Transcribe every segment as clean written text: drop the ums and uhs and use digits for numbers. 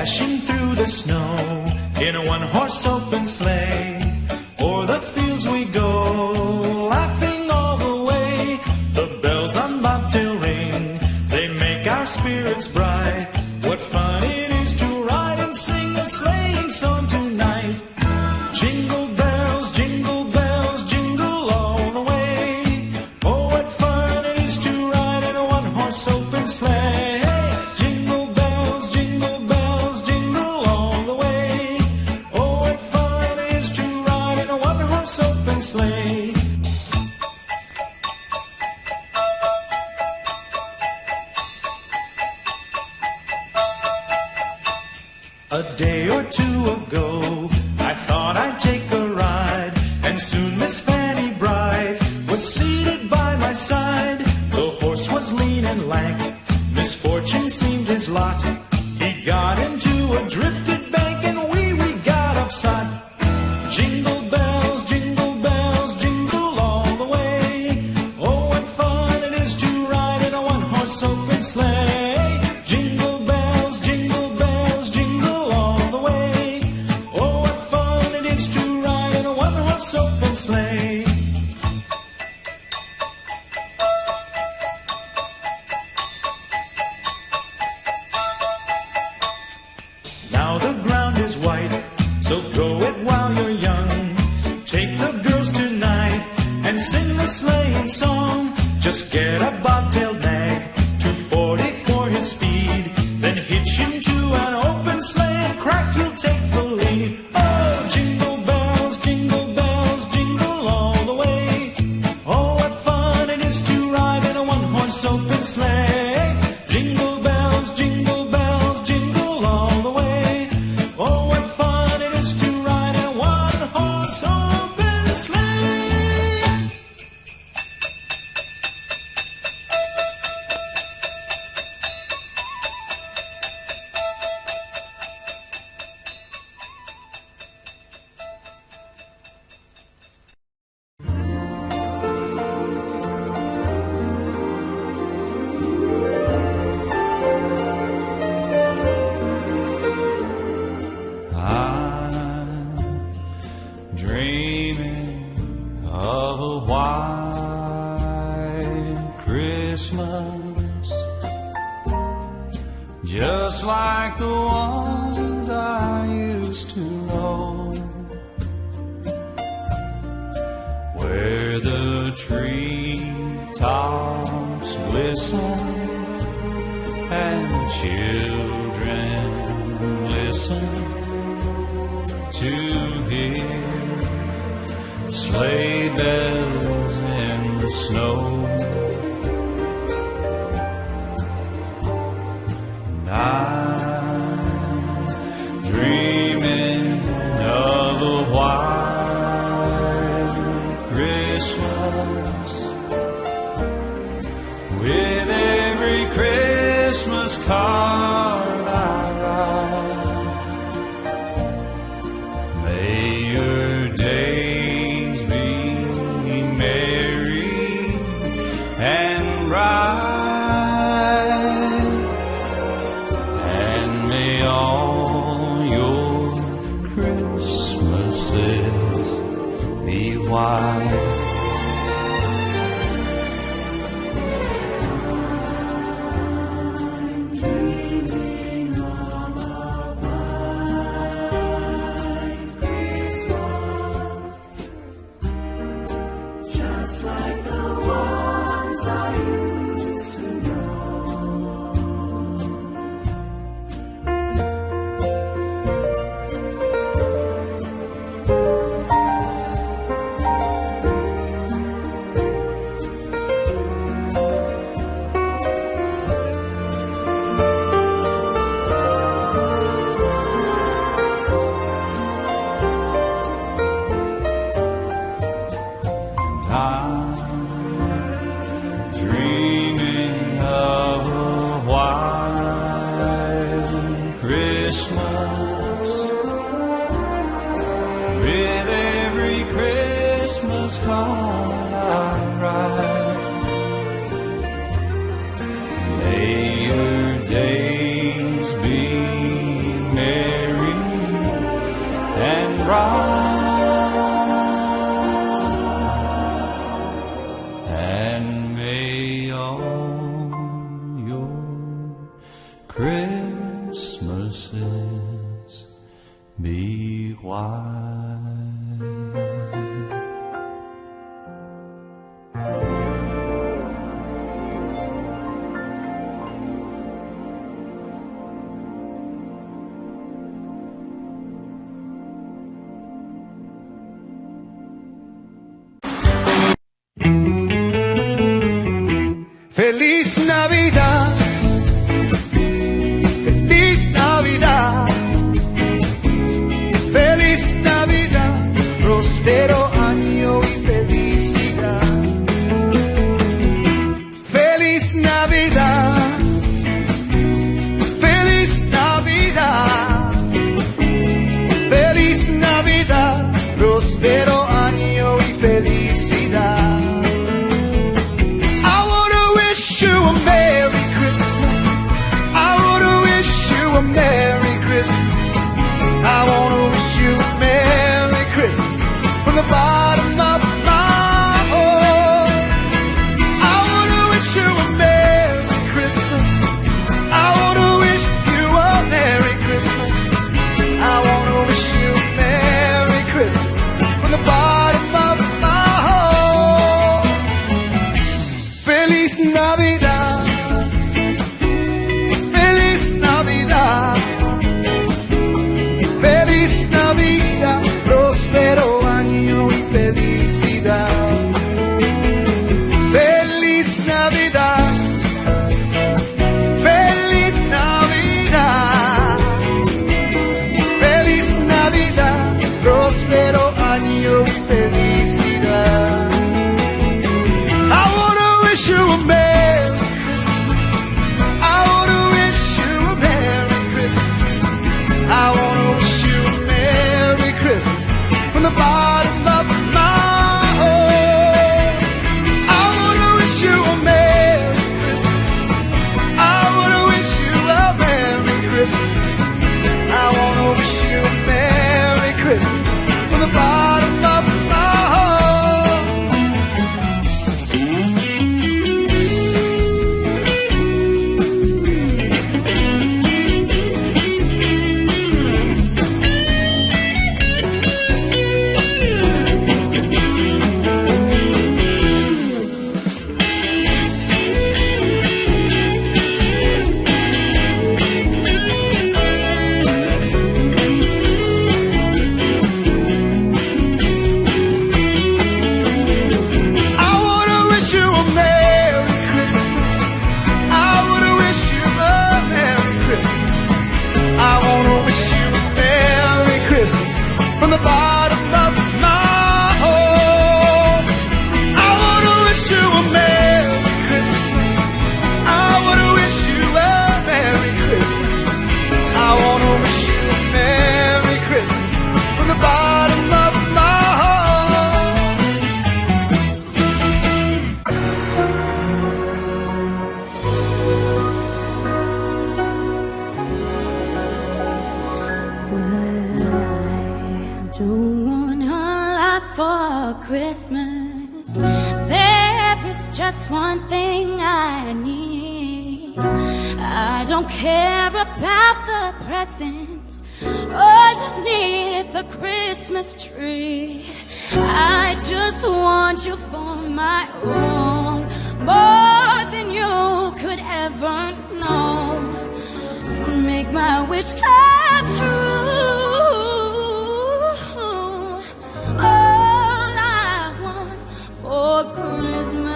dashing through the snow in a one-horse open sleigh. O'er the fields we go, laughing all the way. The bells on bobtail ring, they make our spirits bright. What fun it is to ride and sing a sleighing song tonight. Jingle bells, jingle bells, jingle all the way. Oh, what fun it is to ride in a one-horse open sleigh. Jingle bells, jingle bells, jingle all the way. Oh, what fun it is to ride in a one-horse open sleigh. A day or two ago, I thought I'd take a ride, and soon Miss Fanny Bright was seated by my side. The horse was lean and lank, misfortune seemed his lot. He got into a drifted bank, and we got upside. Jingle bells, jingle all the way. Oh, what fun it is to ride in a one-horse open sleigh. Jingle bells, jingle all the way. Oh, what fun it is to ride in a one-horse open sleigh. Now the ground is white, so go it while you're young. Take the girls tonight and sing the sleighing song. Just get a bobtail nag, 240 for his speed. Then hitch him to an open sleigh and crack, you'll take the lead. Oh, jingle bells, jingle all the way. Oh, what fun it is to ride in a one-horse open sleigh. Jingle bells, jingle all the way. Oh, what fun it is to ride in a one-horse open sleigh. Dreaming of a white Christmas, just like the ones I used to know, where the treetops glisten and children listen to hear sleigh bells in the snow. And I'm dreaming of a white Christmas, with every Christmas card I write. May your days be merry and bright, and may all your Christmases be white. Dreaming of a white Christmas, with every Christmas card I write. May your days be Feliz Navidad, feliz Navidad, feliz Navidad, próspero año y felicidad. Feliz Navidad, feliz Navidad, feliz Navidad, próspero año y felicidad. You a Merry Christmas. I wanna wish you a Merry Christmas. I wanna wish you a Merry Christmas from the bottom of my heart. I wanna wish you a Merry Christmas. I wanna wish you a Merry Christmas. I wanna wish you a Merry Christmas from the bottom of my heart. Feliz Navidad, feliz Navidad, feliz Navidad, próspero año y felicidad. Feliz Navidad, feliz Navidad, feliz Navidad, próspero año y felicidad. I wanna wish you a Merry Christmas. I wanna wish you a Merry Christmas. I wanna wish you a Merry Christmas from the bottom of my heart. I wanna wish you a Merry Christmas. I wanna wish you a Merry Christmas. I wanna wish you a Merry Christmas from the bottom of my heart. From the bottom of my heart, I wanna wish you a Merry Christmas. I wanna wish you a Merry Christmas. I wanna wish you a Merry Christmas from the bottom of my heart. Don't want a lot for Christmas. There is just one thing I need. I don't care about the presents underneath the Christmas tree. I just want you for my own, more than you could ever know. Make my wish come true. All I want for Christmas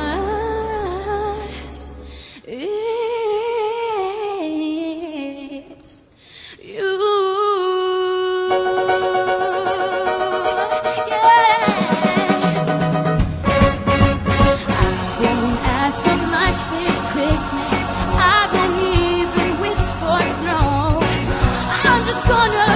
is you. Yeah. I won't ask for much this Christmas. I won't even wish for snow. I'm just gonna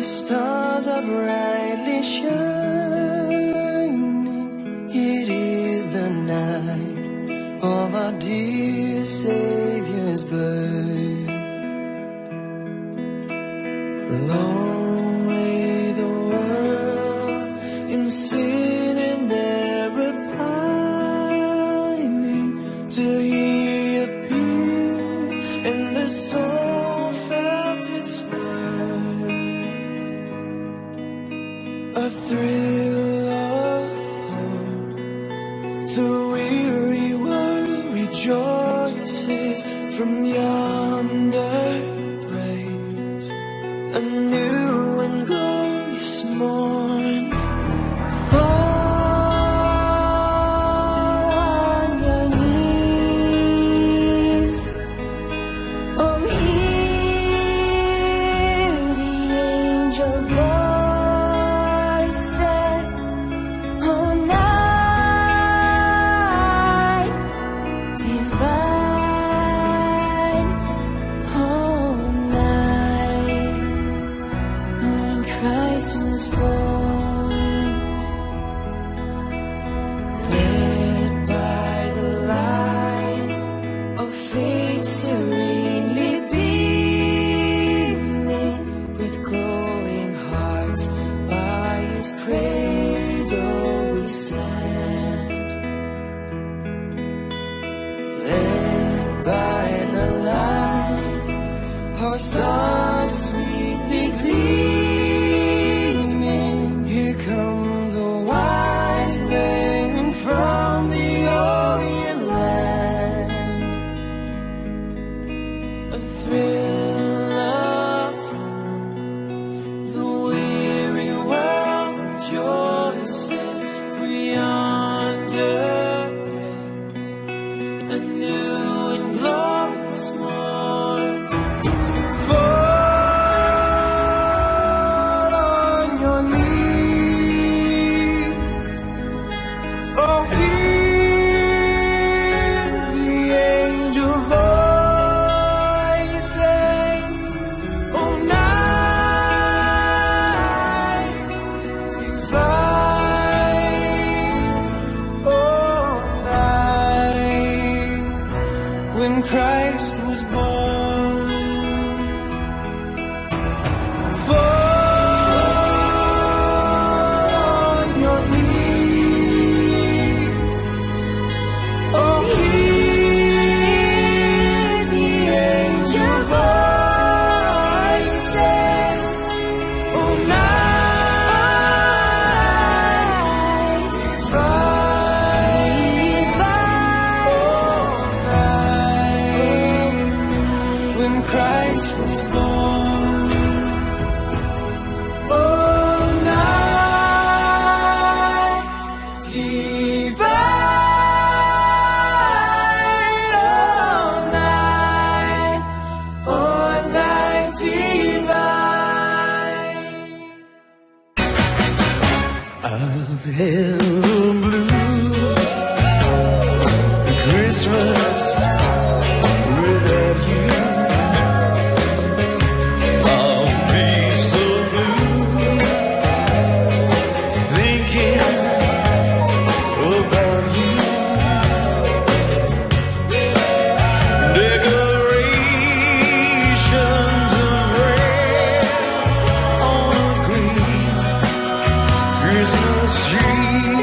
The stars are brightly shining. It is the night of our dear Savior's birth. Long lay the world in sin and error pining, till He appeared and the soul felt its worth. A thrill of hope, the weary world rejoices from yonder praise. A new and glorious morn. Fall on your knees. Oh, hear the angel voices. Oh, night divine. Oh, night when Christ was born. Led by the light of faith serenely beaming, with glowing hearts by His cradle we stand. Led by the light, our stars sweetly gleaming. Here come the wise men from the Orient land. A thrill of hope, the weary world rejoices for yonder place. A new and glorious morn. Fall on your knees. Oh, hear the angel voices. Oh, night divine. Oh, night when Christ was born. Fall on your knees. Oh, hear the angel voices. Oh, night divine. Oh, night when Christ was born. Oh, night divine. Oh, night divine. I'll have blue Christmas without you. I'll be so blue thinking about you. Decorations of red on a green Christmas tree.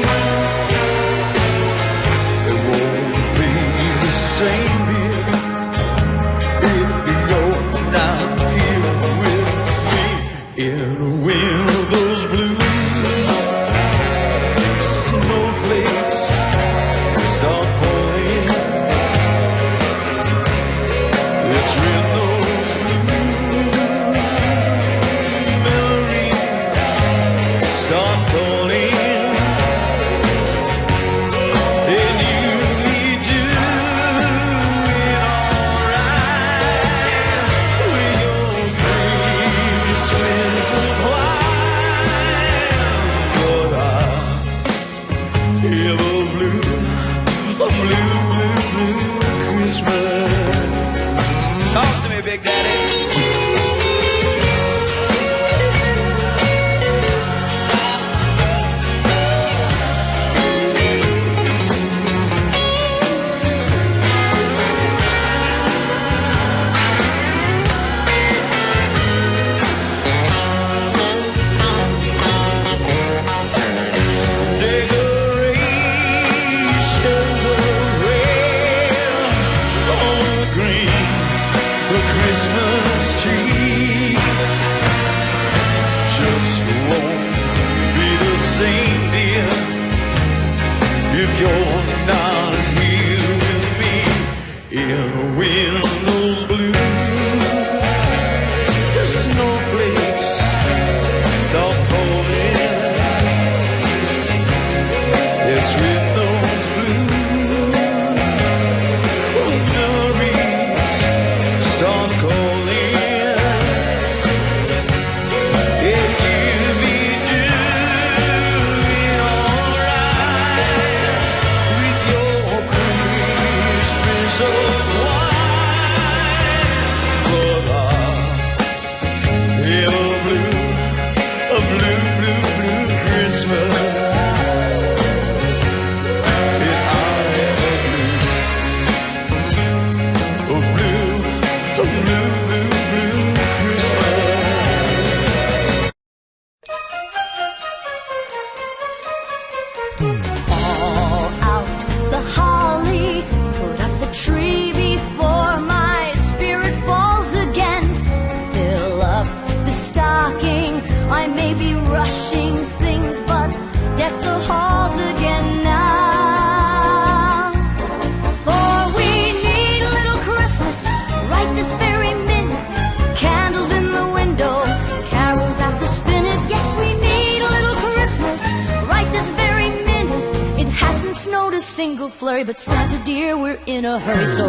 snowed a single flurry, but Santa dear, we're in a hurry. So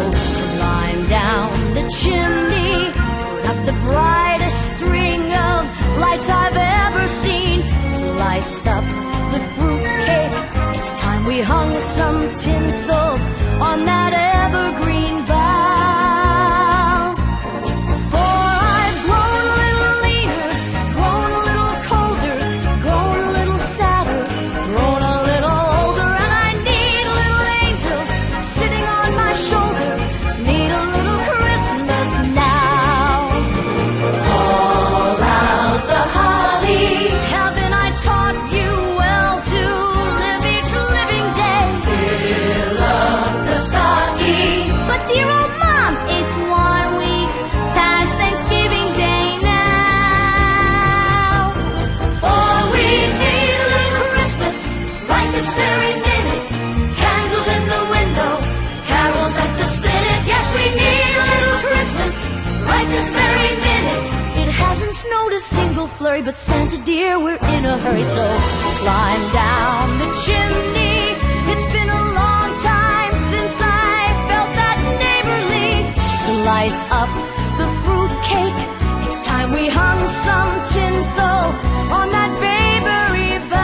climb down the chimney, put up the brightest string of lights I've ever seen. Slice up the fruitcake, it's time we hung some tinsel on that evergreen bough. For I've grown a little leaner, grown a little colder, grown a little sadder, grown a little older, and I need a little angel sitting on my shoulder, need a little Christmas now. Call out the holly, haven't I taught you well to live each living day? Fill up the stocking. But dear old Mom, it's 1 week past Thanksgiving Day now. For we need a little Christmas right this very minute. Candles in the window, carols at the spinet. Yes, we need a little Christmas right this very minute. It hasn't snowed a single flurry, but Santa dear, we're in a hurry. So climb down the chimney. It's been a long time since I felt that neighborly. Slice up the fruitcake, it's time we hung some tinsel on that babery bough.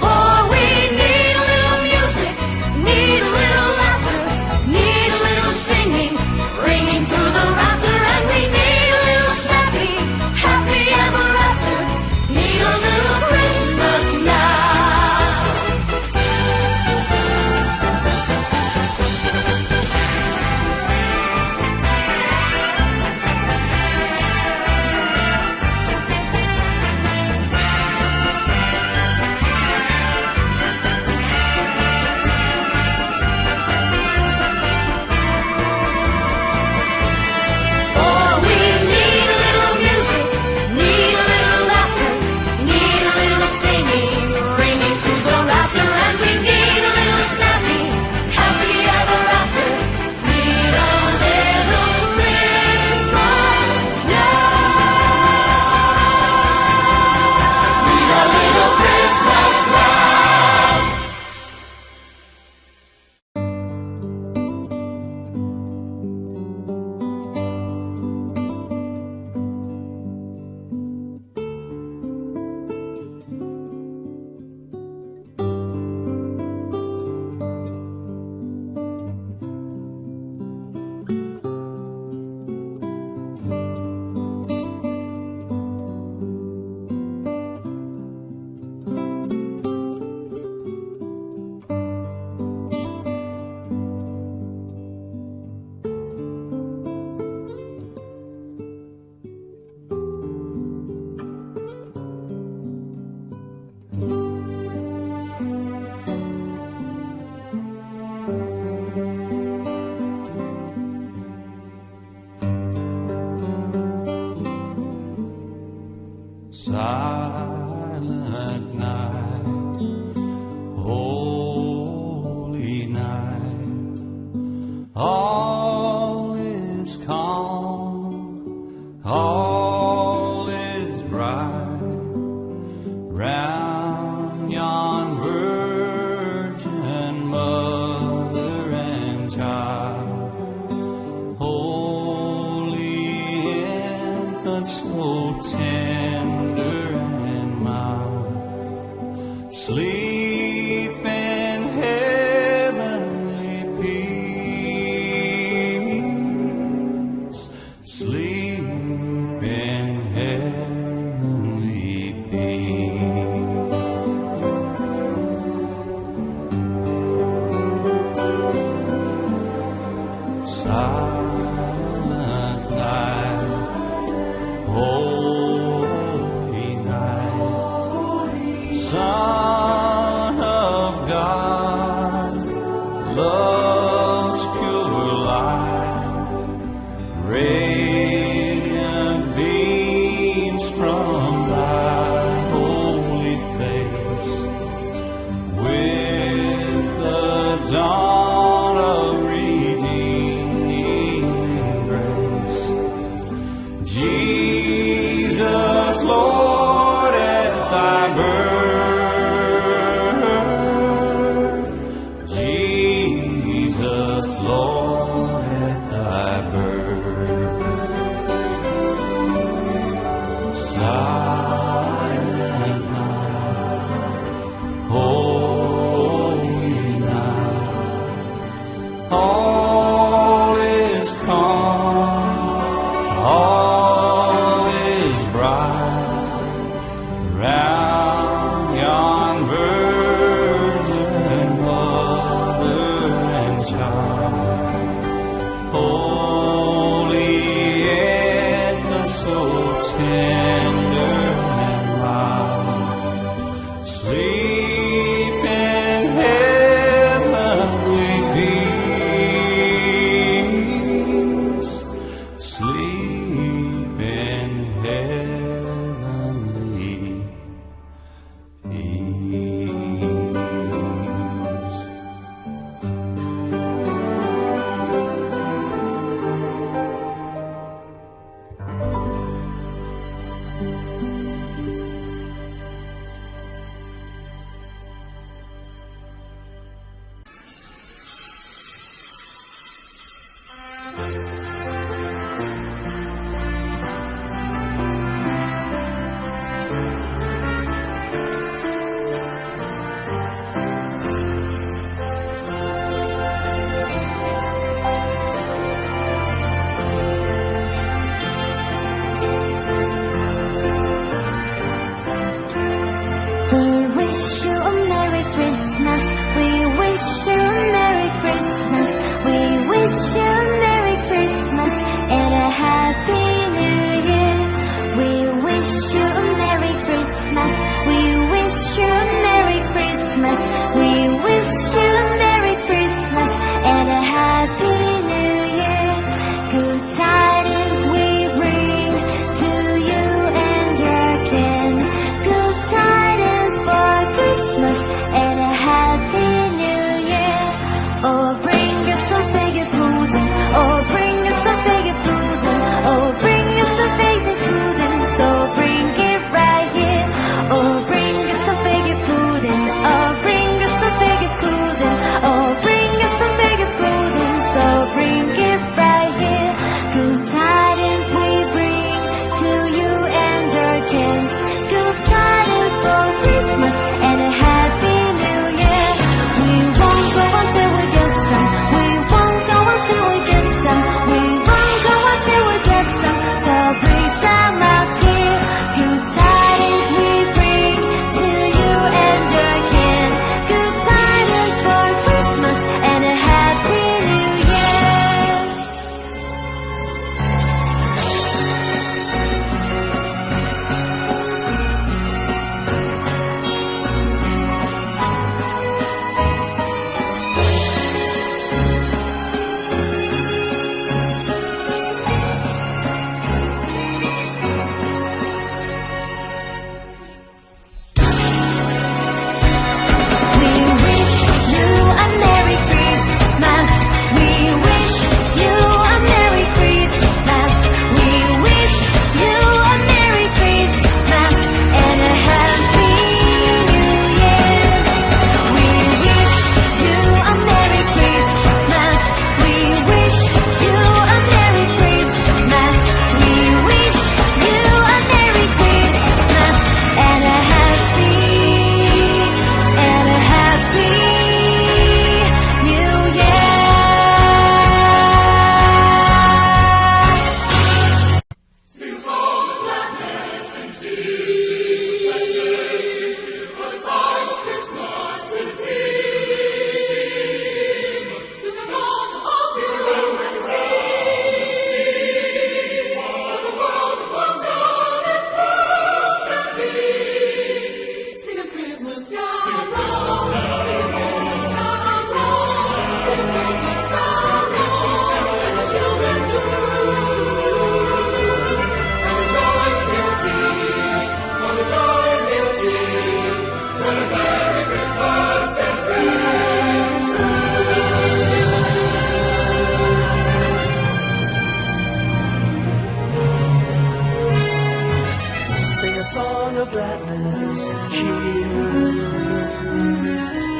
For we need a little music, need a little laughter, need a little singing, ringing through the rafter, and we need a little snappy, happy ever after, need a little Christmas now.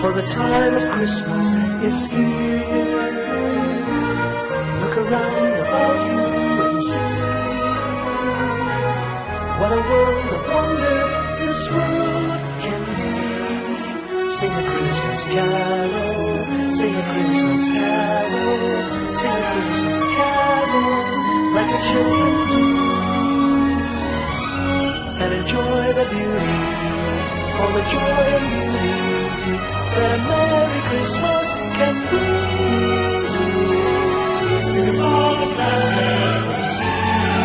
for the time of Christmas is here. Look around about you and see what a world of wonder this world can be. Sing a Christmas carol, sing a Christmas carol, sing a Christmas carol like the children do, and enjoy the beauty, all the joy and beauty that a Merry Christmas can bring to you. It's all the gladness and cheer,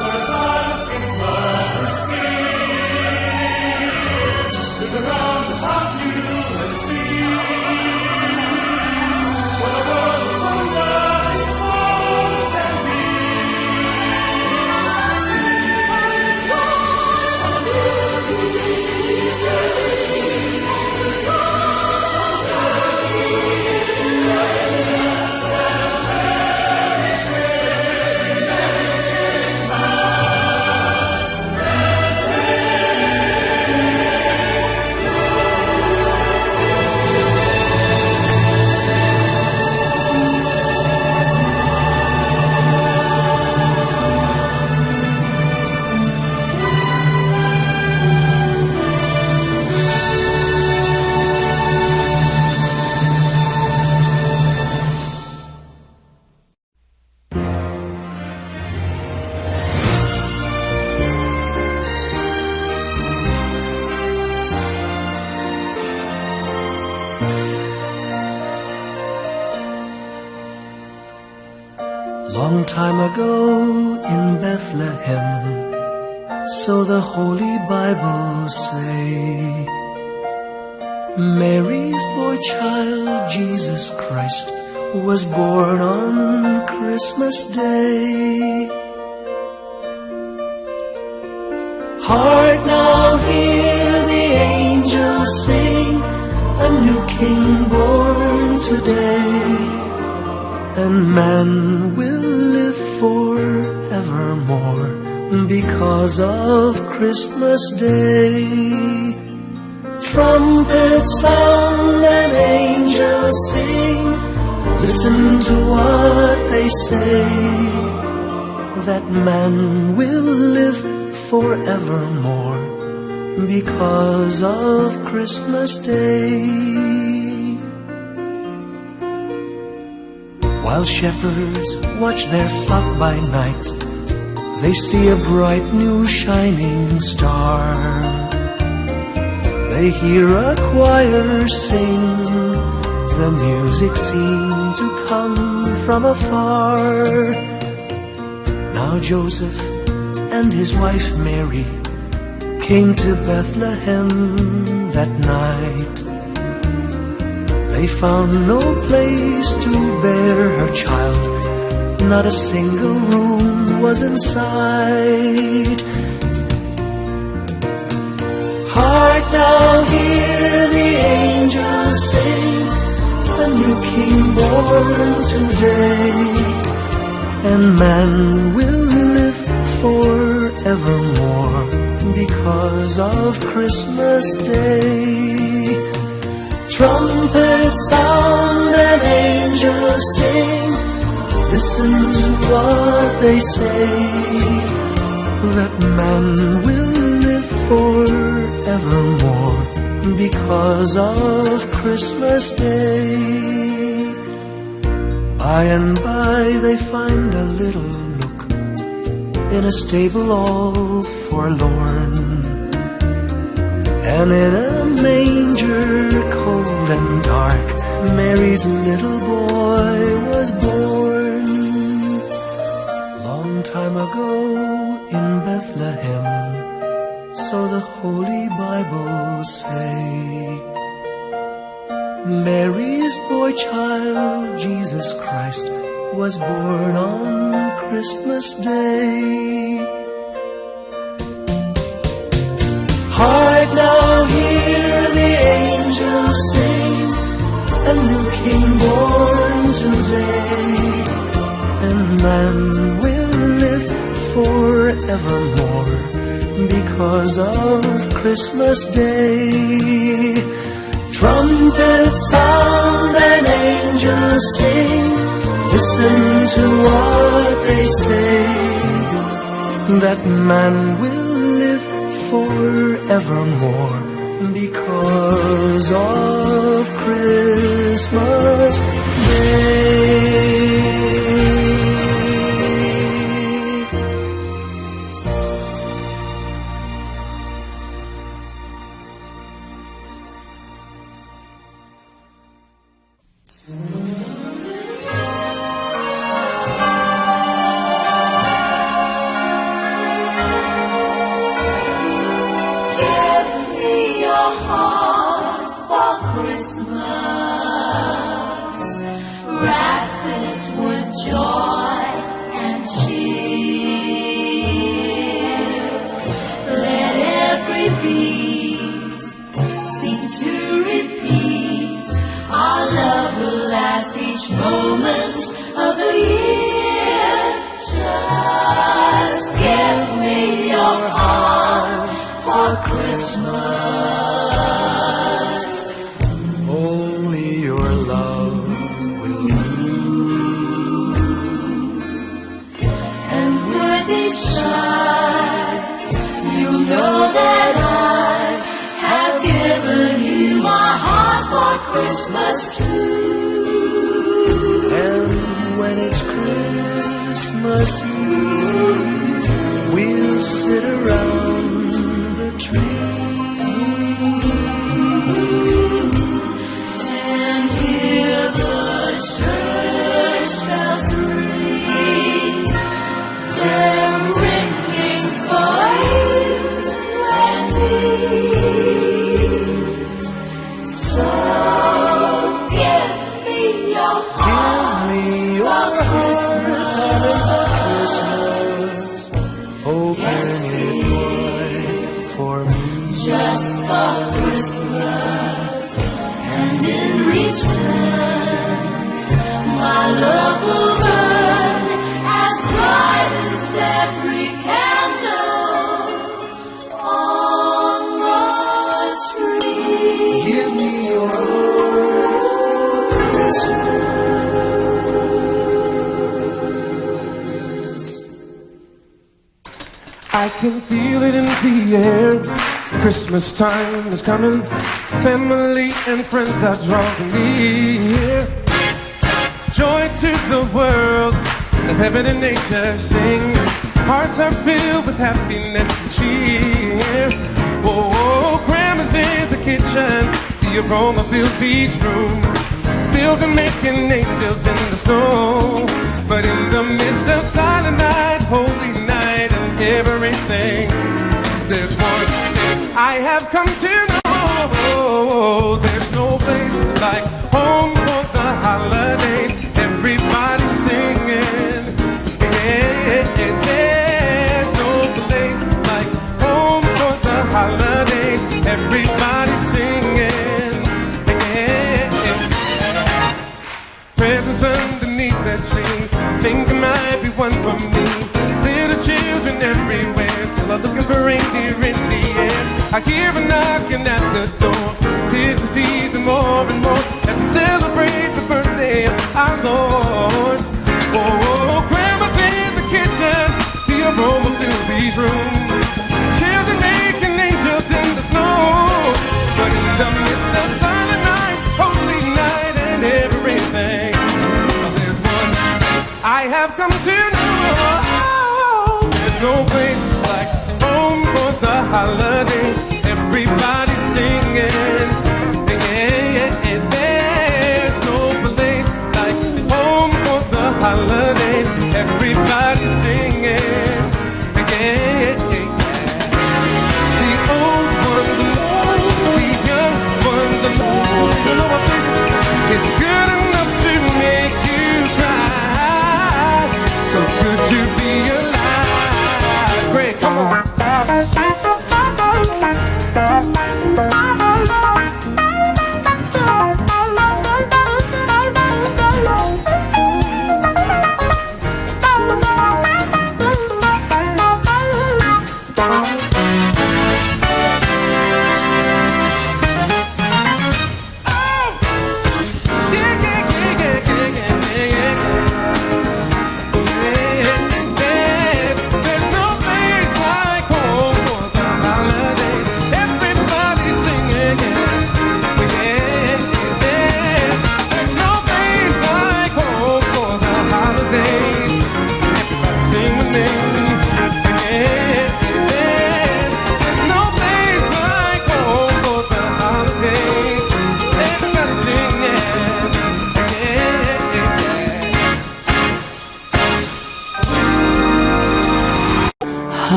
for a time of Christmas is here. Look around about you and see what a world of wonder this world can be. Long time ago in Bethlehem, so the Holy Bible say, Mary's boy child, Jesus Christ, was born on Christmas Day. Hark now, hear the angels sing, a new King born today, and man will live forevermore because of Christmas Day. Trumpets sound and angels sing, listen to what they say, that man will live forevermore because of Christmas Day. While shepherds watch their flock by night, they see a bright new shining star. They hear a choir sing, the music seemed to come from afar. Now Joseph and his wife Mary came to Bethlehem that night. They found no place to bear her child, not a single room was in sight. Hark now, hear the angels sing, a new King born today, and man will live forevermore because of Christmas Day. Trumpets sound and angels sing, listen to what they say, that man will live forevermore because of Christmas Day. By and by they find a little nook in a stable all forlorn, and in a manger cold and dark, Mary's little boy was born. Long time ago in Bethlehem, so the Holy Bible say, Mary's boy child, Jesus Christ, was born on Christmas Day. Hark now, hear the angels sing, a new King born today, and man will live forevermore because of Christmas Day. that sound an angel sing. Listen to what they say, that man will live forevermore because of Christmas Day. Moment of the year, just give me your heart for Christmas. Only your love will do, and with each sigh, you'll know that I have given you my heart for Christmas too. and when it's Christmas Eve, we'll sit around the tree and hear the church bells ring. They're ringing for you and me. So give me your heart. Open it wide for me, Just for Christmas, and in return, my love will burn as bright as every candle on the tree. give me your Christmas. I can feel it in the air. Christmas time is coming. Family and friends are drawing near. Joy to the world, and heaven and nature sing. Hearts are filled with happiness and cheer. Oh, Grandma's in the kitchen. The aroma fills each room. Filled with making angels in the snow. But in the midst of silent night, holy night, and everything, there's one thing I have come to know. There's no place like home for the holidays. Everybody's singing. There's no place like home for the holidays. Everybody's singing. Presents underneath that tree. Think there might be one for me. Little children everywhere, still are looking for reindeer in the air. I hear a knocking at the door. 'Tis the season more and more as we celebrate the birthday of our Lord. Oh, Grandma's in the kitchen, the aroma fills each room. Children making angels in the snow. But in the midst of silent night, holy night, and everything, there's one I have come to know. There's no place like home for the holidays. Everybody's singing. There's no place like home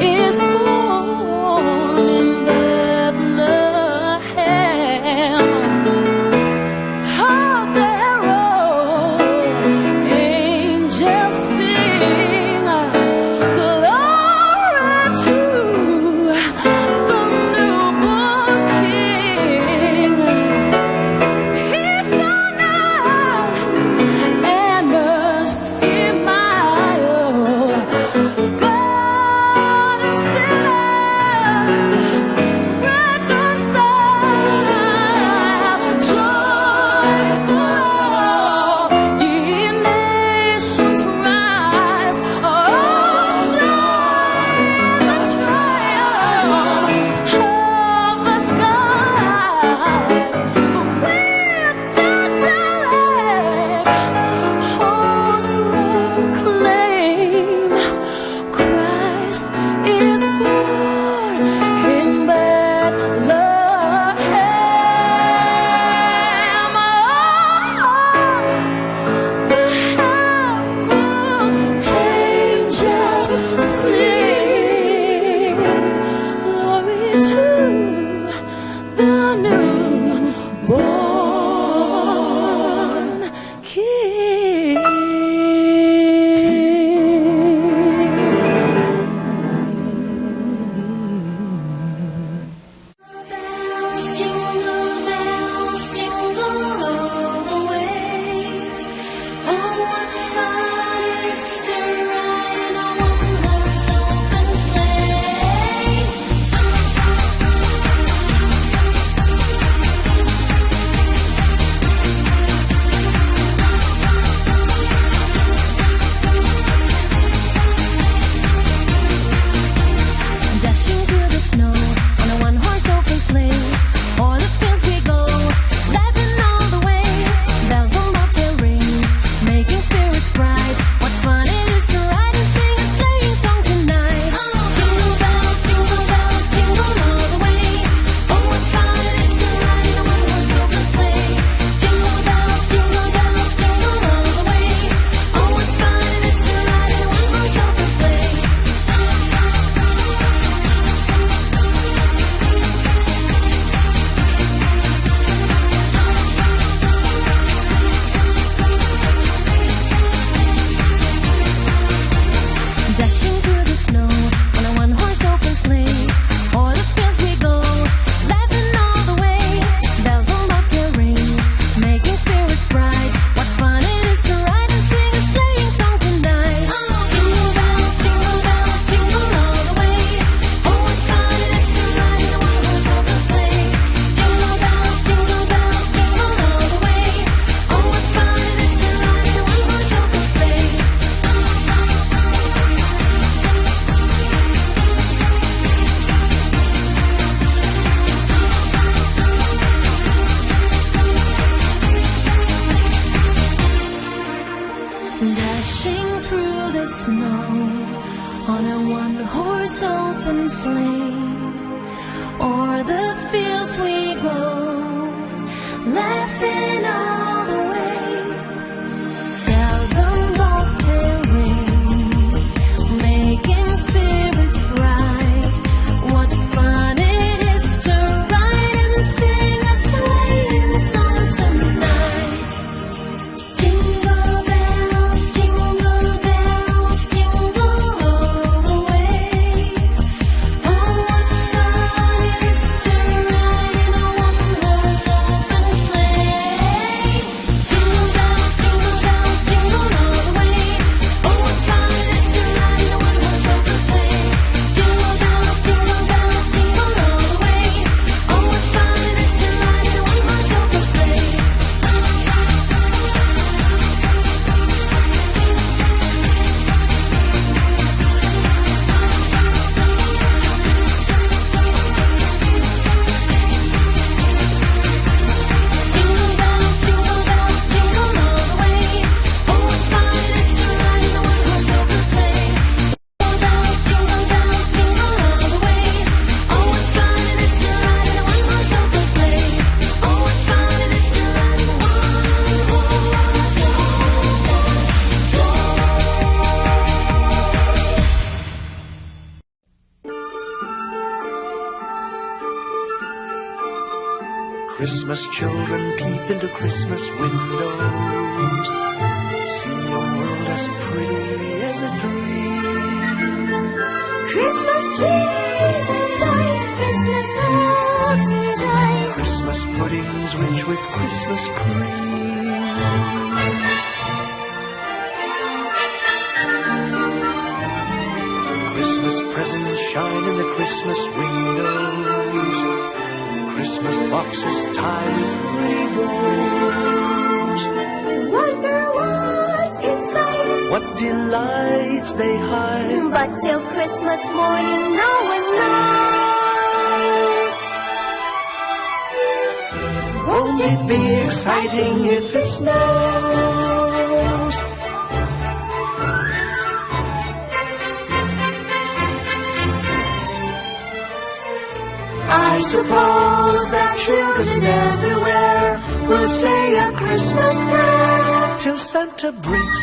is born in Bethlehem. Out there, oh, angels sing glory to the newborn King. He's son of and mercy mild. God and sinners reconciled. Joyful, ye nations rise. Oh, joy in the triumph of the skies. With the direct host proclaim, Christ is born in Bethlehem. The angels sing glory to the newborn King. Bells, jingle all the way. Oh, what fun it is to ride in a one-horse open sleigh. Dashing through the snow on a one-horse open sleigh. O'er the fields we go, laughing all the way. Bells on bobtail ring, making spirits bright. What fun it is to ride and sing a sleighing song tonight. Jingle bells, jingle all the way. Oh, what fun it is to ride in a one-horse open sleigh. Jingle bells, jingle all the way. Oh, what fun it is to ride in a one-horse open sleigh. Dashing through the snow on a one-horse open sleigh. O'er the fields we go, laughing all the way. Bells on bobtail ring, making spirits bright. What fun it is to ride and sing a sleighing song tonight. Jingle bells, jingle all the way. Oh, what fun it is to ride in a one-horse open sleigh. Jingle bells, jingle all the way. Oh, what fun it is to ride in a one-horse open sleigh. Dashing through the snow on a one-horse open sleigh. O'er the fields we go, laughing all the way. Bells on bobtail ring, making spirits bright. What fun it is to ride and sing a sleighing song tonight. Jingle bells, jingle all the way. Oh, what fun it is to ride in a one-horse open sleigh. Christmas children peep into Christmas windows. See a world as pretty as a dream. Christmas trees and dice, Christmas hopes and joys, Christmas puddings rich with Christmas cream. Christmas presents shine in the Christmas windows. Christmas boxes tied with pretty bows. wonder what's inside. What delights they hide. But till Christmas morning, no one knows. Won't it be exciting if it snows? I suppose that children everywhere will say a Christmas prayer till Santa brings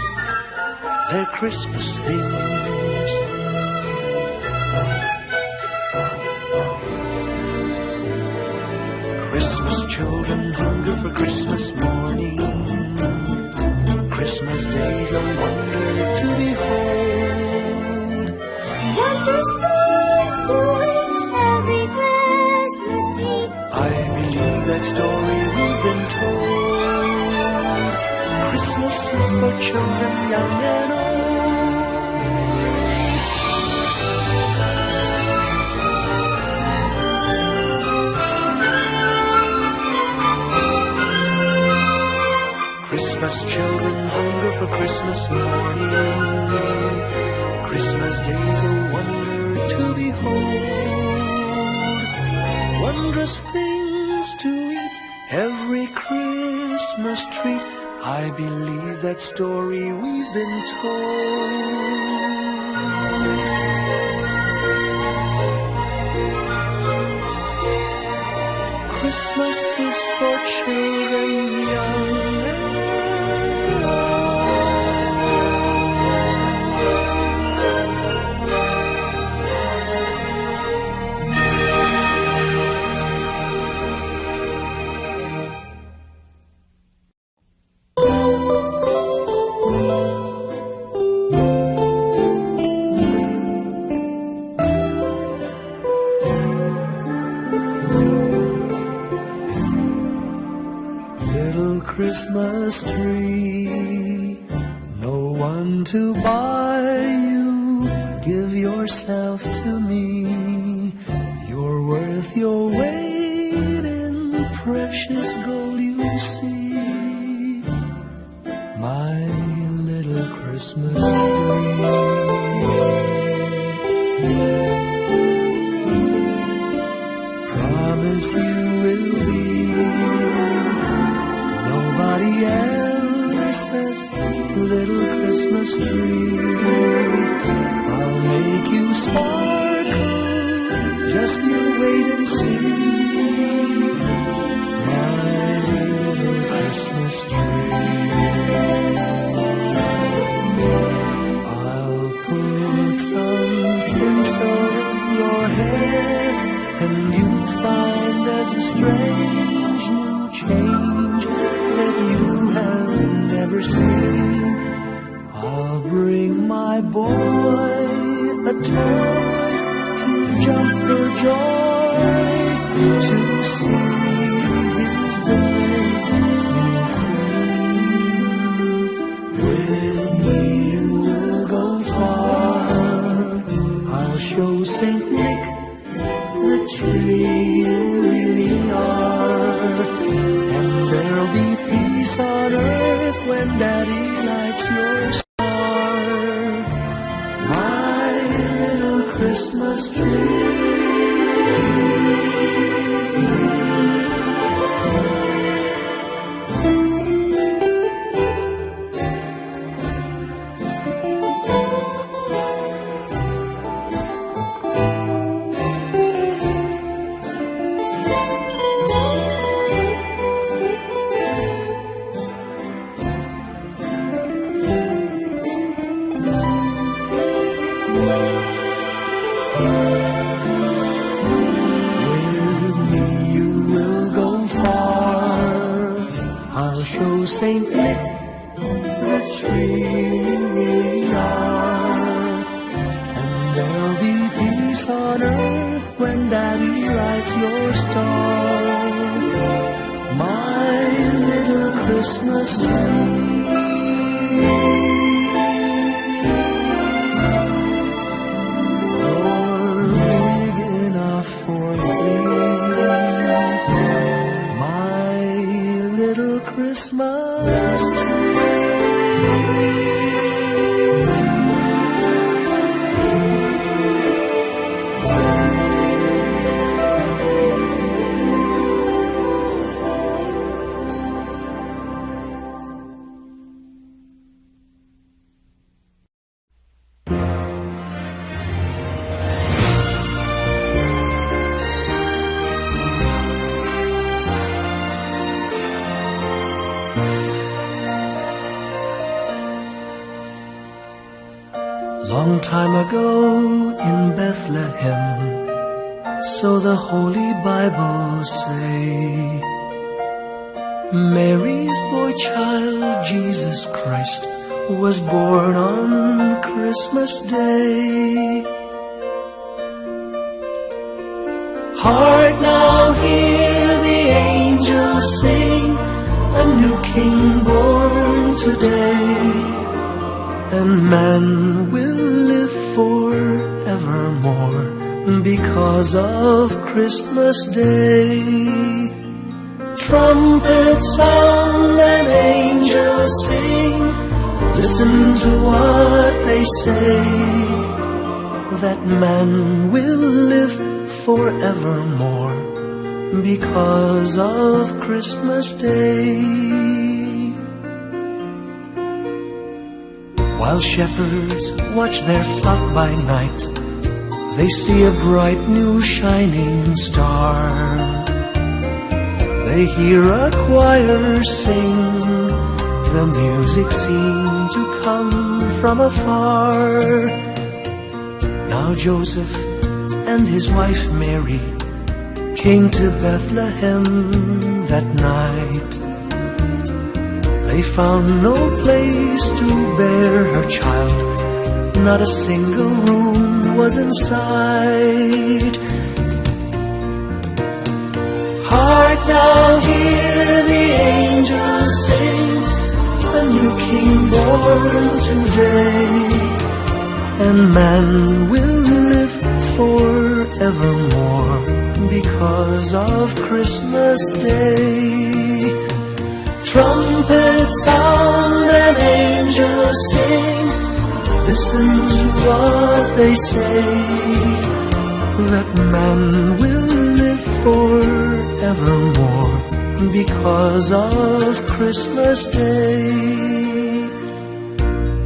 their Christmas things. Christmas children hunger for Christmas morning. Christmas day's a wonder to behold. Wondrous things to eat every Christmas tree. I believe that story we've been told. Christmas is for children young and old. Christmas children hunger for Christmas morning. Christmas day's a wonder to behold. Wondrous things to eat, every Christmas treat. I believe that story we've been told. Christmas is for children young and Christmas tree, no one to buy you. Give yourself to me. You're worth your weight in precious gold, you see. My little Christmas tree. Promise you will be nobody else's little Christmas tree. I'll make you sparkle, just you wait and see. My little Christmas tree. I'll put some tinsel in your hair, and you'll find there's a strange new change that you have never seen. I'll bring my boy a toy, he'll jump for joy to see his bride new queen. With me you will go far. I'll show Saint Nick the tree you really are. There'll be peace on earth when Daddy lights your star. My little Christmas tree. With me you will go far. Saint Nick the tree are. And there'll be peace on earth when Daddy lights your star, my little Christmas tree. You're big enough for three, my little Christmas tree. Long time ago in Bethlehem, so the Holy Bible say, Mary's boy child, Jesus Christ, was born on Christmas Day. Hark now, hear the angels sing, a new King born today, and man will live forevermore because of Christmas Day. Trumpets sound and angels sing, listen to what they say, that man will live forevermore because of Christmas Day. While shepherds watch their flock by night, they see a bright new shining star. They hear a choir sing, the music seemed to come from afar. Now Joseph and his wife Mary came to Bethlehem that night. They found no place to bear her child, not a single room was in sight. Hark now, hear the angels sing, a new King born today, and man will live forevermore because of Christmas Day. Trumpets sound and angels sing, listen to what they say, that man will live forevermore because of Christmas Day.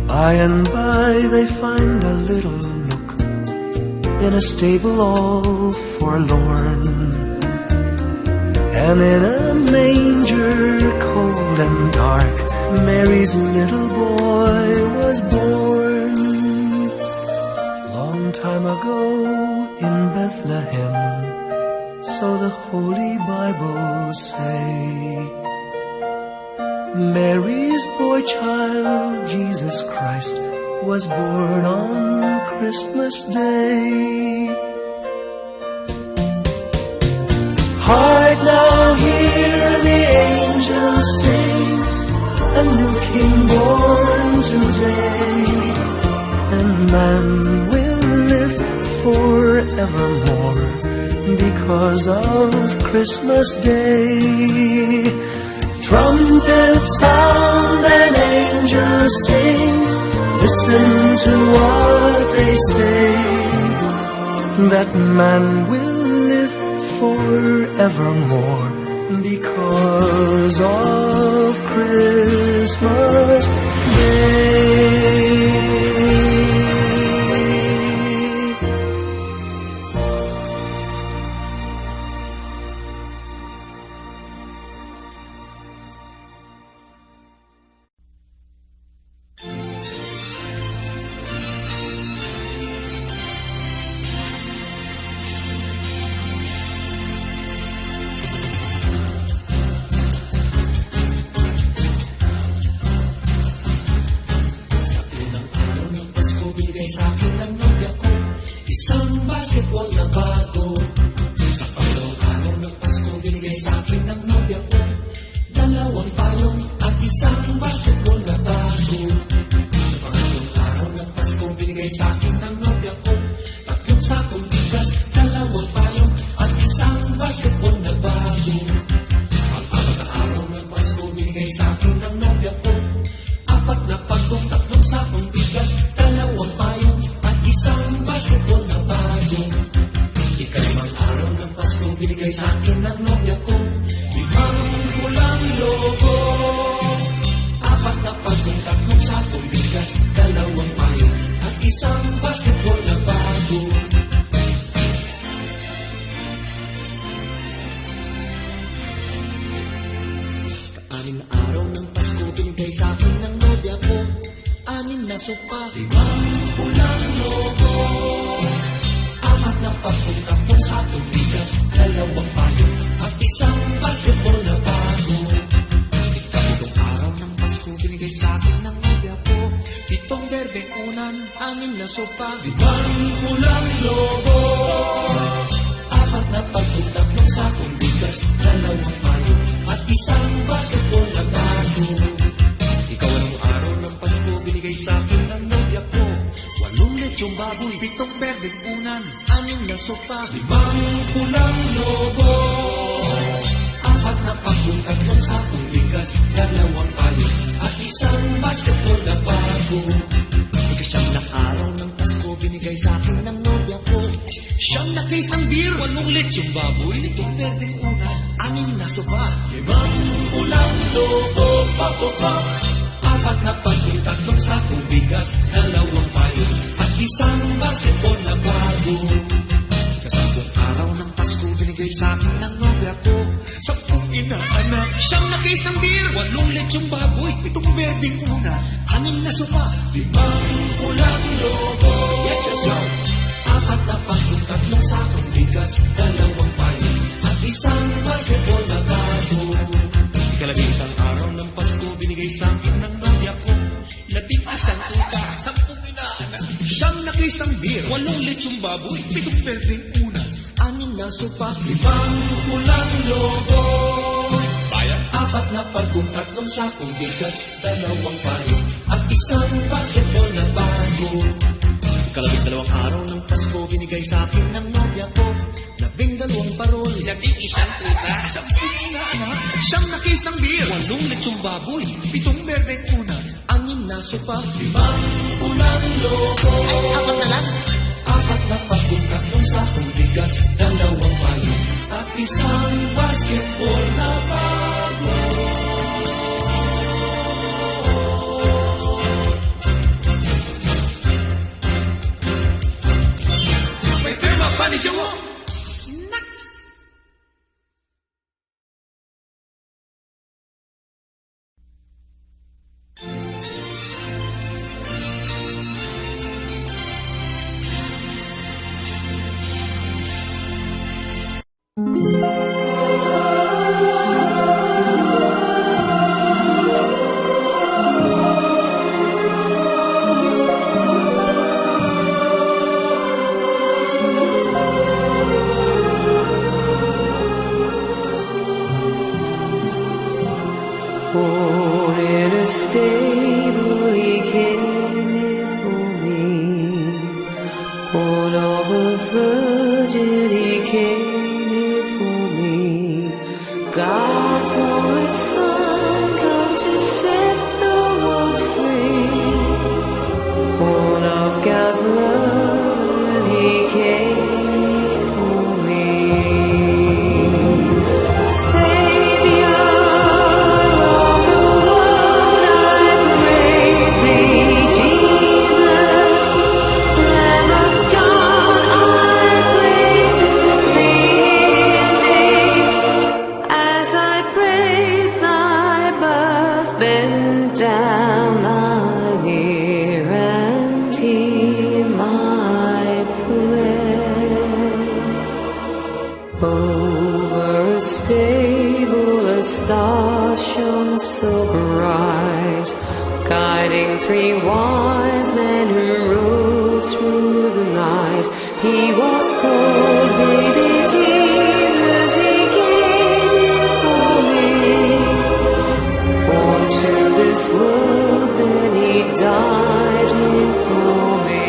By and by they find a little nook in a stable all forlorn, and in a manger cold and dark, Mary's little boy was born. Long time ago in Bethlehem, so the Holy Bible say, Mary's boy child, Jesus Christ, was born on Christmas Day. Hark now, hear the angels sing, a new King born today, and man will live forevermore because of Christmas Day. Trumpets sound and angels sing, listen to what they say, that man will live forevermore because of Christmas Day. basketball na bago. Sa pangalawang araw ng Pasko, binigay sa akin ng nobya ko 2 payong at isang basketball na bago. Sa pangalawang araw ng Pasko, binigay sa akin ng nobya ko 3 sakong bigas, 2 payong at isang basketball na bago. Pang-apat na araw ng Pasko, binigay sa akin ng nobya ko 4 na pagkong, 3 sakong bigas, 2 payong at isang basketball na bago. Ikalimang araw ng Pasko, binigay sa akin ng nobya ko 5 pulang logo, 4 na pagkong, 3 sakong bigas, 2 payong at isang basketball na bago. Anim na araw ng Pasko, binigay sa akin ng nobya ko 6 na sopa, 5 pulang logo, 4 na pagkong, 3 sakong bigas, 2 payong at isang basketball na bago. Ikatlong araw ng Pasko, binigay sa akin ng nobya ko 7 berdeng unan, 6 na sopa, 5 pulang logo, 4 na pagkong, 3 sakong bigas, 2 payong at isang basketball na bago. Ikawalang araw ng Pasko, binigay sa akin ng nobya ko 8 lechong baboy, 7 berdeng unan, 6 na sopa, 5 pulang logo, 4 na pagkong, 3 sakong bigas, 2 payong at isang basketball na bago. Ikasyam na araw ng Pasko, binigay sa akin ng nobya ko 9 na case ng beer, 8 lechong baboy, 7 berdeng unan, 6 na sopa, 5 pulang logo, 4 na pagkong, 3 sakong bigas, 2 payong at isang basketball na bago. Ikasampung araw ng Pasko, binigay sa akin ng nobya ko 10 inaanak, 9 na case ng beer, 8 lechong baboy, 7 berdeng unan, 6 na sopa, 5 pulang logo, 4 na pagkong, 3 sakong bigas, 2 payong at isang basketball na bago. Ikalabing araw ng Pasko, binigay sa akin ng nobya ko 11 tuta, 10 inaanak, 9 na case ng beer, 8 lechong baboy, 7 berdeng unan, 6 na sopa, 5 pulang logo, 4 na pagkong, 3 sakong bigas, 2 payong at isang basketball na bago. Ikalabing araw ng Pasko, binigay sa akin ng nobya ko 12 parol, 11 tuta, 10 inaanak, 9 na case ng beer, 8 lechong baboy, 7 berdeng unan, 6 na sopa, 5 pulang logo, 4 na lang, 4 na pagkong, 3 sakong bigas, 2 payong at isang basketball na bago. May tema pa ni Jowo. Born in a stable, he came here for me. Born of a virgin, he came here for me. God's only Son, come to set the world free. Born of God's love, and he came here for me. Savior of the world, I praise thee, Jesus. Lamb of God, I pray to thee in thee. As I praise thy birth, bend down thy ear and hear my prayer. Over a stable, a star shone so bright, guiding 3 wise men who rode through the night. He was cold baby Jesus, he came here for me. Born to this world, then he died here for me.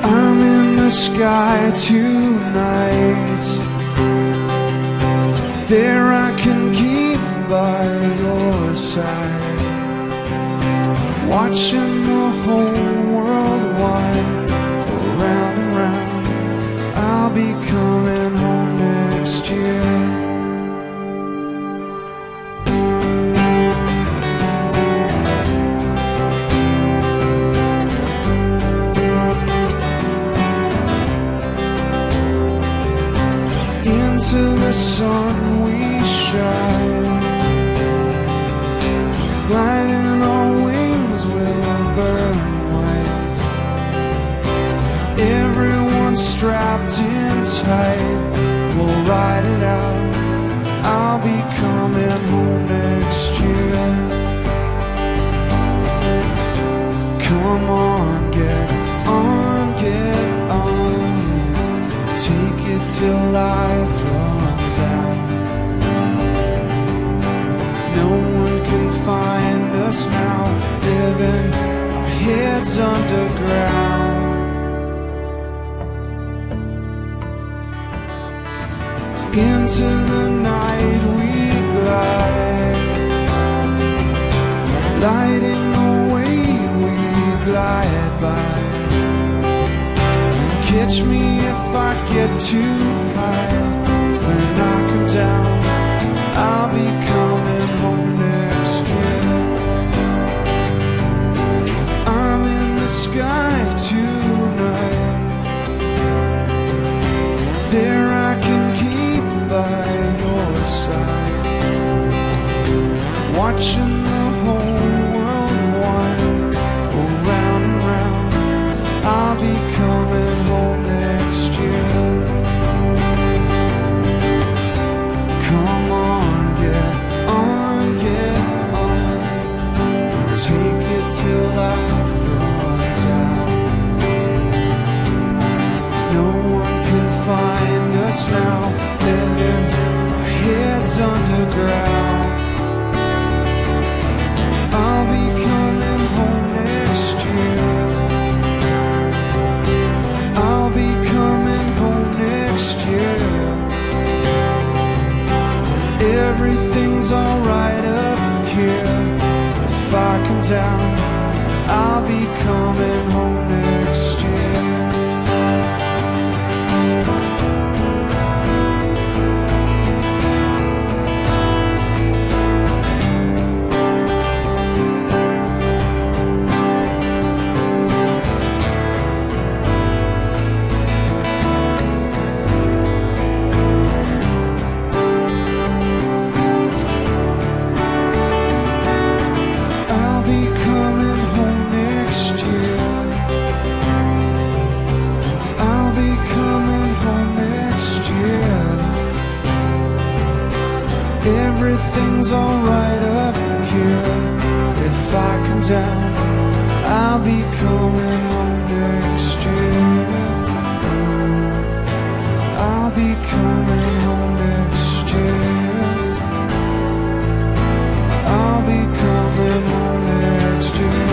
I'm in the sky tonight. There I can keep by your side, watching the whole world wind around and round. I'll be coming home next year. Into the sun we shine, gliding our wings will burn white. Everyone strapped in tight, we'll ride it out. I'll be coming home next year. Come on, get on, get on. Take it till life runs out. No one can find us now, living our heads underground. Into the night we glide, lighting the way we glide by. Catch me if I get too high. When I come down, I'll be coming home next year. I'm in the sky tonight. There I can keep by your side, watching the whole world wind around and round. I'll be coming home next year. Come on, get on, get on. Take it till life runs out. No one can find us now, living our heads underground. I'll be coming home next year. I'll be coming home next year. Everything's alright up here. If I come down, I'll be coming home next year. I'll be coming home next year. I'll be coming home next year. Everything's alright up here. If I come down, I'll be coming home next year. I'll be coming home next year. I'll be coming home next year.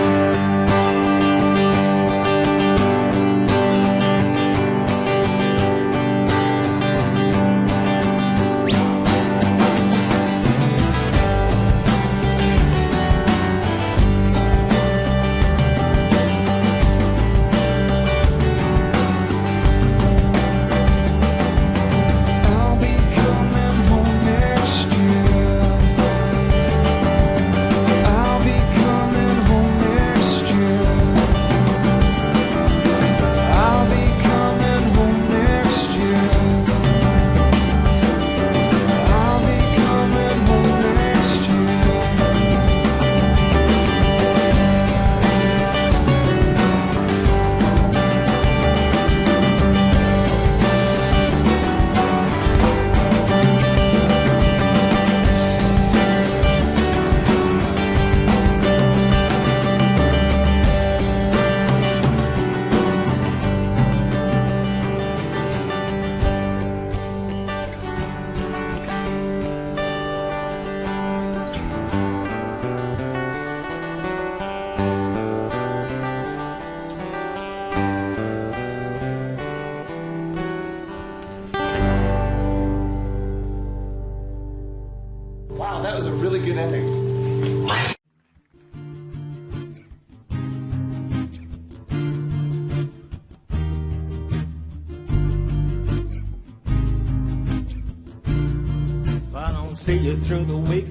see you through the week.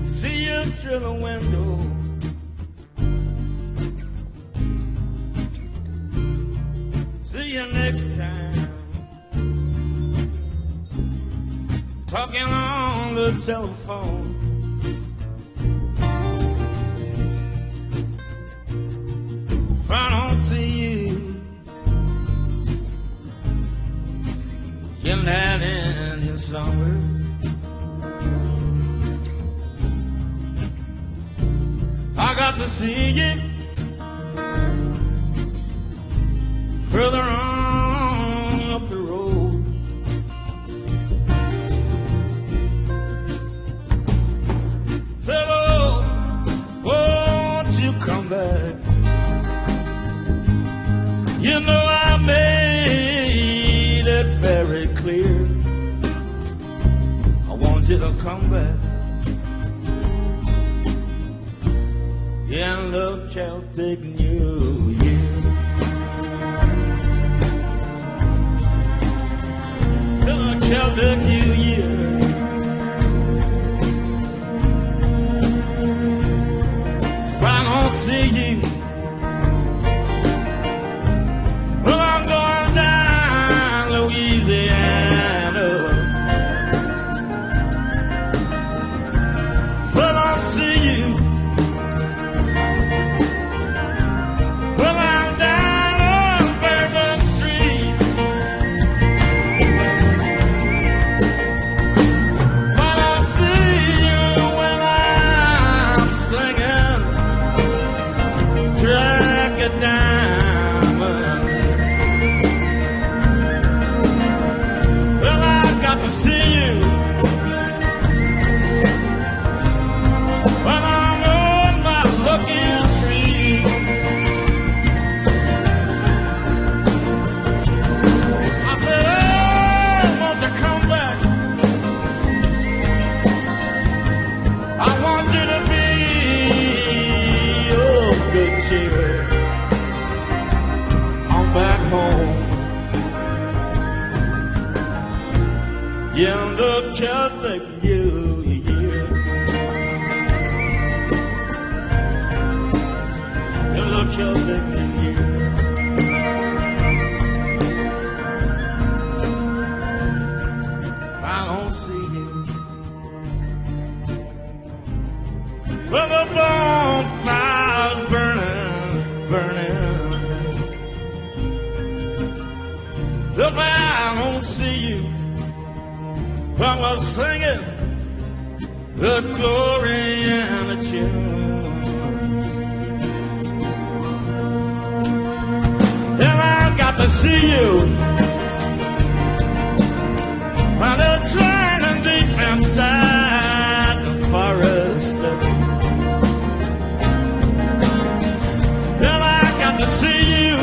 See you through the window. See you next time. Talking on the telephone. If I don't see you, you're not in here somewhere. I got to see you further on up the road. Hello, won't you come back? You know I made it very clear. I want you to come back. In the Celtic New Year. The Celtic New Year. If I don't see you, well, I'm going down Louisiana. If I don't see you, well, I'm down on Bourbon Street. If I don't see you when I'm singing Jacket Diamonds, well, I've got to see you when I'm on my lucky street. I said, oh, won't you come back? I want you to be of good cheer. I'm back home in the Celtic New Year. In the Celtic New Year. I don't see you. Well, the bonfire's burning, burning. If I don't see you, I was singing the glory and the tune. And I got to see you while they're trying deep inside the forest. Well, I got to see you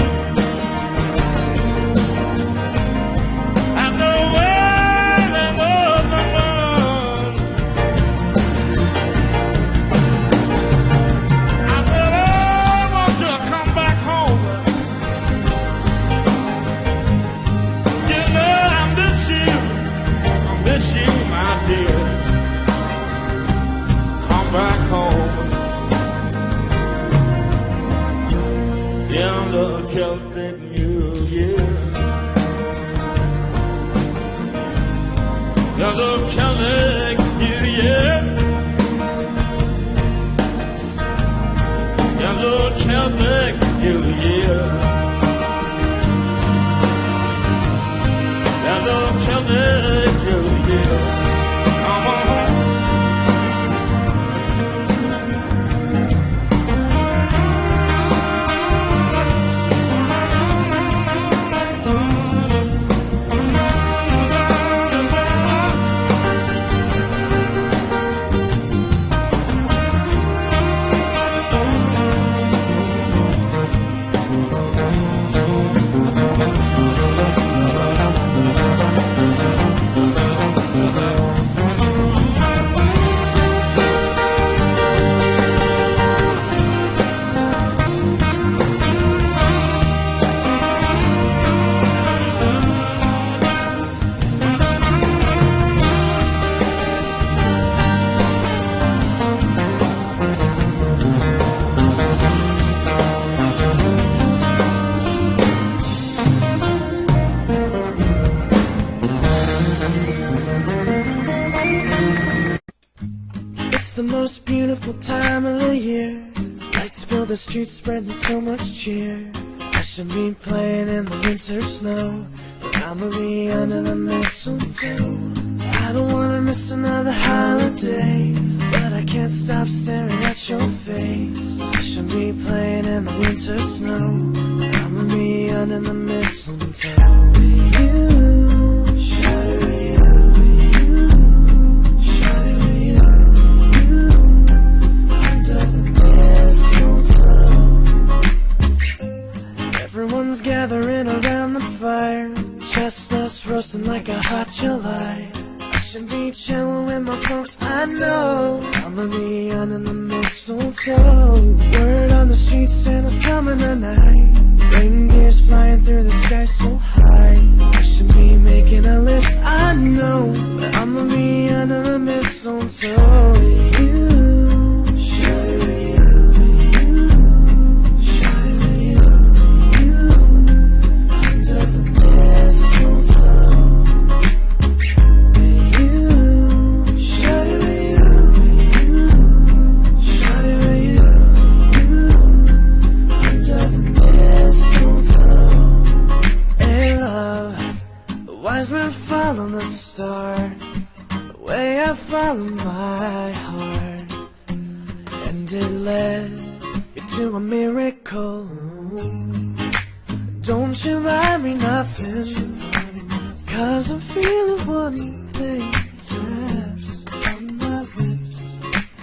at the wailing of the moon. I said, oh, won't you come back home? You know I miss you, my dear. Come back home. In the Celtic New Year. In the Celtic New Year. In the Celtic New Year. In the Celtic New Year. Come on. the most beautiful time of the year. Lights fill the streets, spreading so much cheer. I should be playing in the winter snow, but I'ma be under the mistletoe. I don't wanna miss another holiday, but I can't stop staring at your face. I should be playing in the winter snow, but I'ma be under the mistletoe. Everyone's gathering around the fire, chestnuts roasting like a hot July. I should be chilling with my folks, I know. I'ma be under the mistletoe. Word on the street, Santa's coming tonight. Reindeers flying through the sky so high. I should be making a list, I know, but I'ma be under the mistletoe. Follow the star, the way I follow my heart, and it led you to a miracle. Don't you buy me nothing, 'cause I'm feeling one thing just on my lips.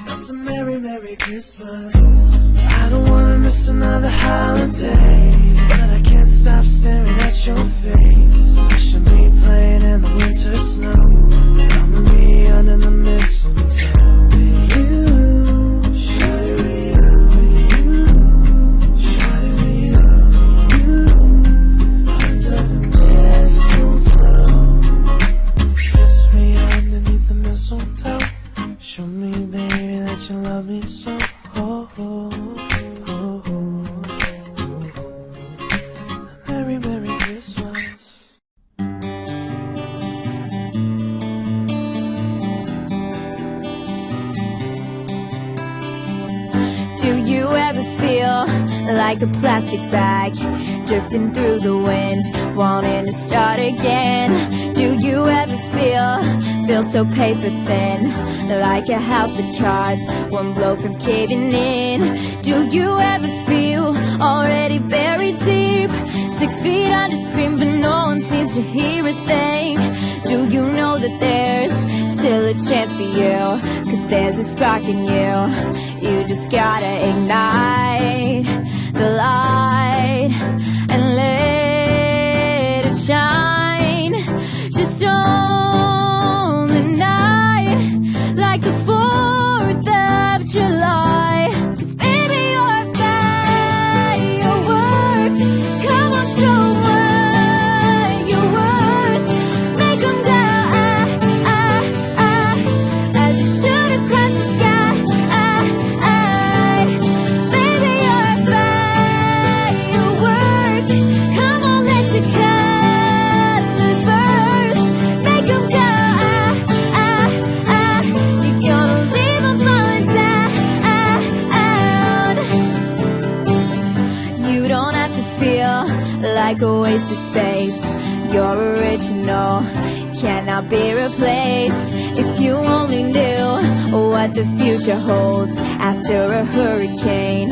That's a Merry, Merry Christmas. I don't wanna miss another holiday, but I can't stop staring at your face. I should be playing in the winter snow, I'ma be under the mistletoe. Kiss me underneath the mistletoe. Show me, baby, that you love me so. Oh, oh, oh, oh. Merry, Merry Christmas. Do you ever feel like a plastic bag drifting through the wind, wanting to start again? Do you ever feel so paper thin, like a house of cards, one blow from caving in? Do you ever feel already buried deep, 6 feet under, scream but no one seems to hear a thing? Do you know that there's still a chance for you, 'cause there's a spark in you? You just gotta ignite the light and let it shine. Just on the night, like the 4th of July. 'Cause baby, you're a firework. Come on, show what you're worth. Make them die as you shoot across the sky. Baby, you're a firework. Come on, let your colors burst. Make them die. You're gonna leave them falling down. You don't have to feel like a waste of space. You're original, cannot be replaced. If you only knew what the future holds, after a hurricane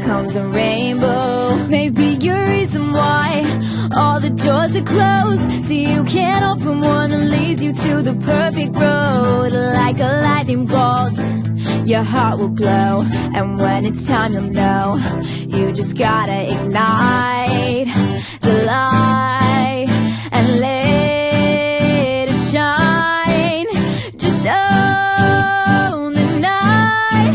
comes a rainbow. Maybe your reason why all the doors are closed, so you can't open one that leads you to the perfect road. Like a lightning bolt, your heart will glow, and when it's time you'll know. You just gotta ignite the light and let it shine. Just own the night,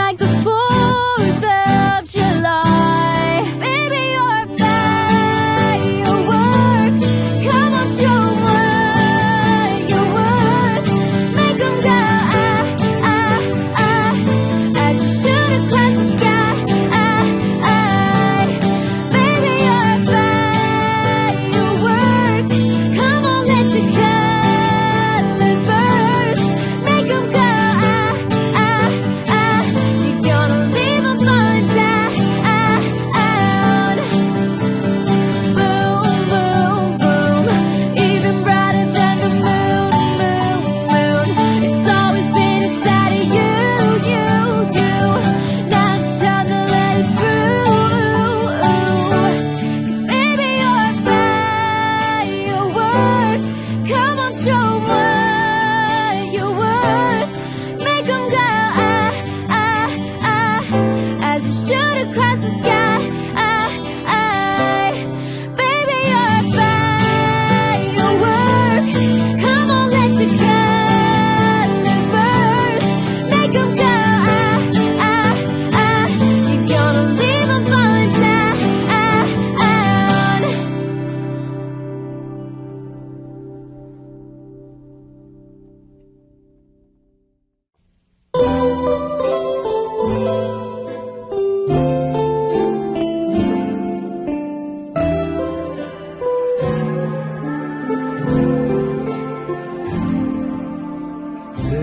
like the 4th of July. Baby, you're a firework. Come on, show what you're worth. Make them die as you shoot across the sky. Baby, you're a firework. Come on.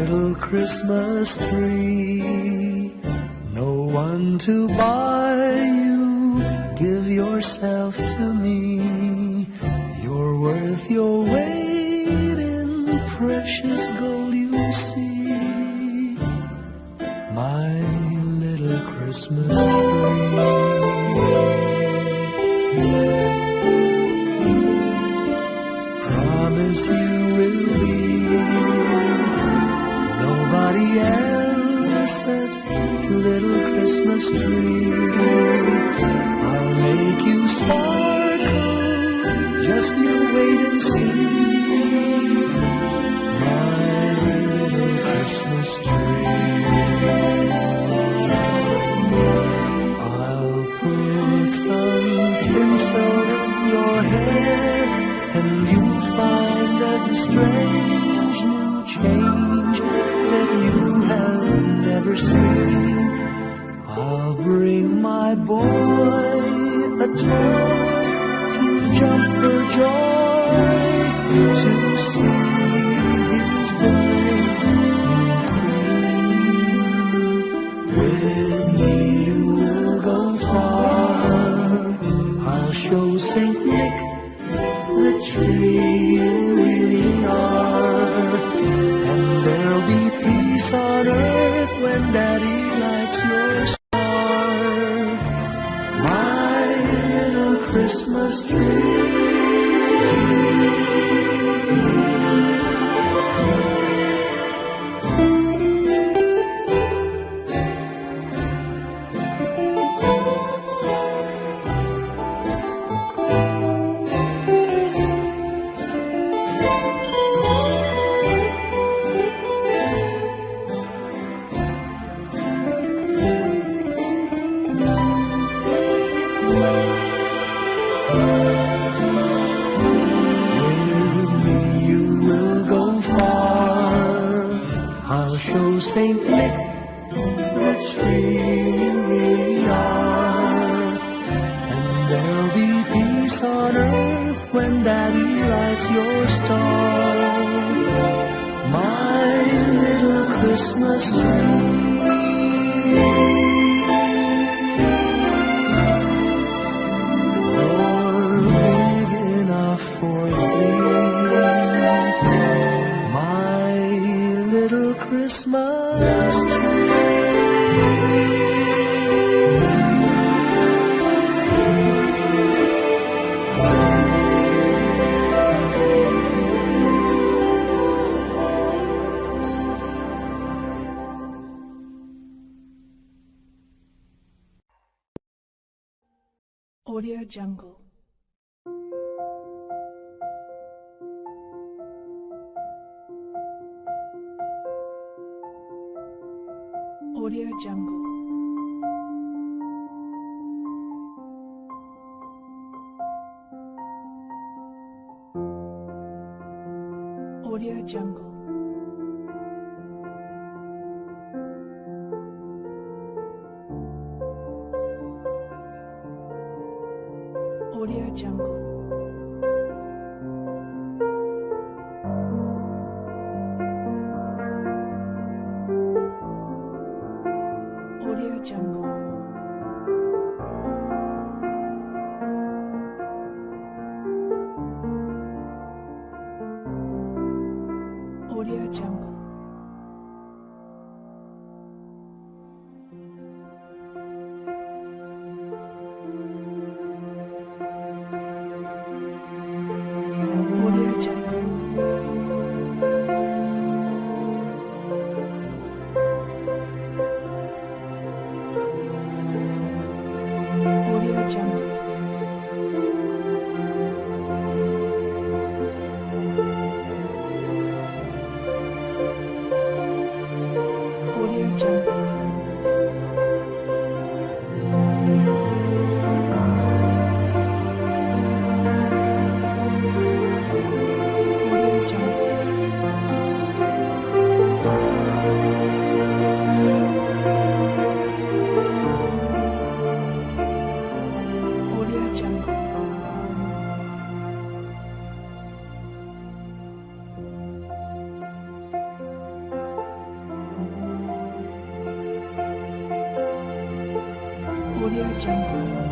little Christmas tree. No one to buy you, give yourself to me. You're worth your weight in precious gold, you see. My little Christmas tree. Promise you will be nobody else's little Christmas tree. I'll make you sparkle, just you wait and see. My little Christmas tree. I'll put some tinsel in your hair, and you'll find there's a strange new change that you have never seen. I'll bring my boy a toy, he'll jump for joy to see his bride new queen. With me you will go far, I'll show Saint Nick the tree you really are, and there'll be peace on earth when Daddy lights your star. My little Christmas tree. Saint Nick, the tree you really are, and there'll be peace on earth when Daddy lights your star. My little Christmas tree. You're big enough for three. My little Christmas tree. Audio Jungle. Audio Jungle. Audio Jungle. Audio Jungle. Audio Jungle. Audio Jungle. Audio Jungle.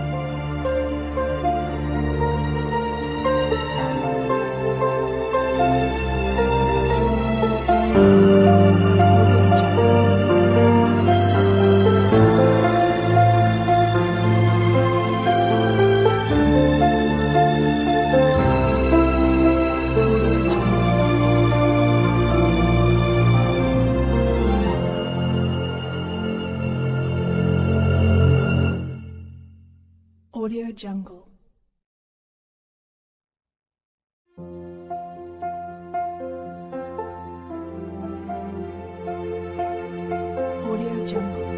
Audio Jungle. Audio Jungle.